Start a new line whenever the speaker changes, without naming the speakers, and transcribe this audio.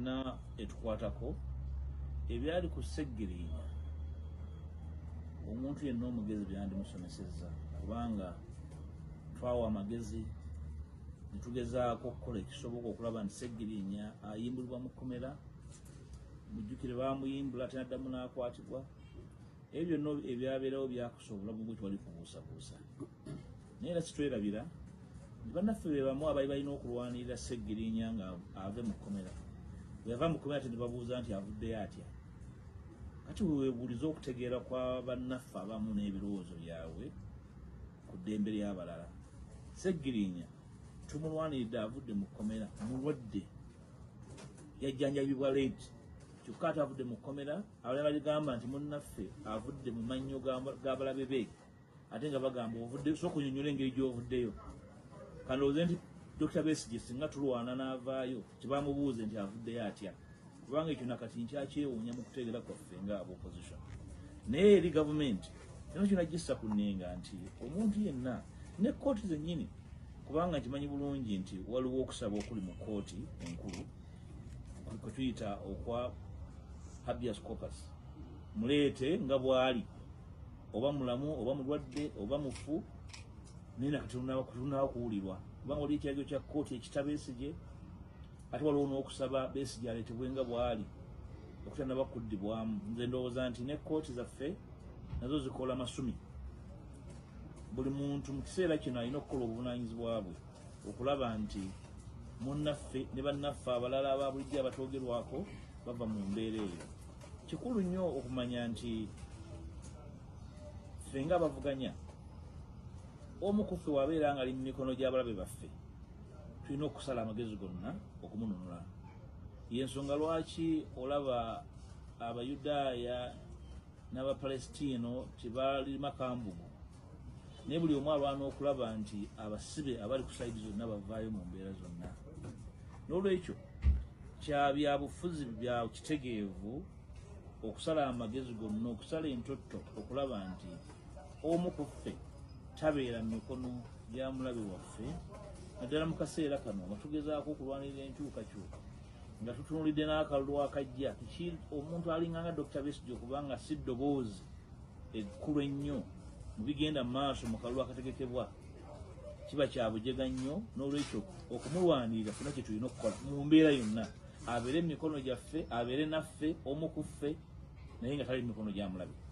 na etukwatako ebyali ku Ssegirinya omuntu yenna omugezi byandimusomesezza kubanga twawa amagezi nitugezaako okukola ekisoboka okulaba nti Ssegirinya ayimbulibwa mu kkomera mujjukire bamuyimbula ate naddamu n'akwatibwa ebyo byonna ebyabeerawo byakusa obulamu bwe twali kubuusabuusa naye era kitwerabira bannaffe be bamu abaali balina okulwanirira Ssegirinya nga ave mu kkomera bweyava mu kkomera ate ne babuuza nti avuddeyo atya kati weweebuuliza okutegeera kwa bannaffe abamu n'ebirowoozo byabwe ku ddembe ly'abalala. Ssegirinya tumulwaniridde avudde mu kkomera mulwadde yajjanjabibwa leeti kyokka ate avudde mu kkomera abalala baligamba nti munnaffe avudde mu mannyo g'abalabe be ate nga bagamba ovuddeyo sooka onyonnyola engeri gy'ovuddeyo kandowooze nti Dr Besigye singa tulwana n'avaayo kyebamubuuze nti avuddeyo atya kubanga ekyo nakati nkyakyewuunya mu kutegeera kwaffe nga opposition naye eri gavumenti kyona kyona gissa ku nnenga nti omuntu yenna ne kkooti zennyini kubanga nkimanyi bulungi nti waliwo okusaba okuli mu kkooti enkulu kwe tuyita okwa habeas corpus muleete nga bw'ali oba mulamu oba mulwadde oba mufu naye nakati tunawo kuwulirwa kubanga oli ekiragiro kya kkooti ekita Besigye ate waliwo n'okusaba Besigye aleetebwe nga bw'ali okutanaba kuddibwamu. Nze ndowooza nti ne kkooti zaffe nazo zikola masumi buli muntu mu kiseera kino alina okukola obuvunaanyizibwa bwe okulaba nti munnaffe ne bannaffe abalala aba bulijjo abatoogerwako bava mu mbeera eyo. Kikulu nnyo okumanya nti ffe nga abavuganya omu ku ffe wabeera nga ali mu mikono gy'abalabe baffe tulina okusala amagezi gonna okumununula. Y'ensonga lwaki olaba Abayudaaya n'Abapalesitiino tebalima kambugu naye buli omu alwana okulaba nti abasibe abali ku sayidi zonna bavaayo mu mbeera zonna. N'olwekyo kya byabufuzi bya kitegeevu okusala amagezi gonna okusala entotto okulaba nti omu ku ffe tabeera mu mikono gya mulabe waffe naddala mu kaseera kano nga tugezaako okulwanirira enkyukakyuka nga tutunulidde n'akalulu akajja omuntu alinga nga Dr Besigye okubanga si ddoboozi ekkulu ennyo mu bigenda mu maaso mu kalulu akategekebwa kiba kya bujega nnyo. N'olwekyo okumulwanirira funa kye tulina okukola mu mbeera yonna abeere mu mikono gyaffe abeere naffe omu ku ffe naye nga tali mu mikono gya mulabe.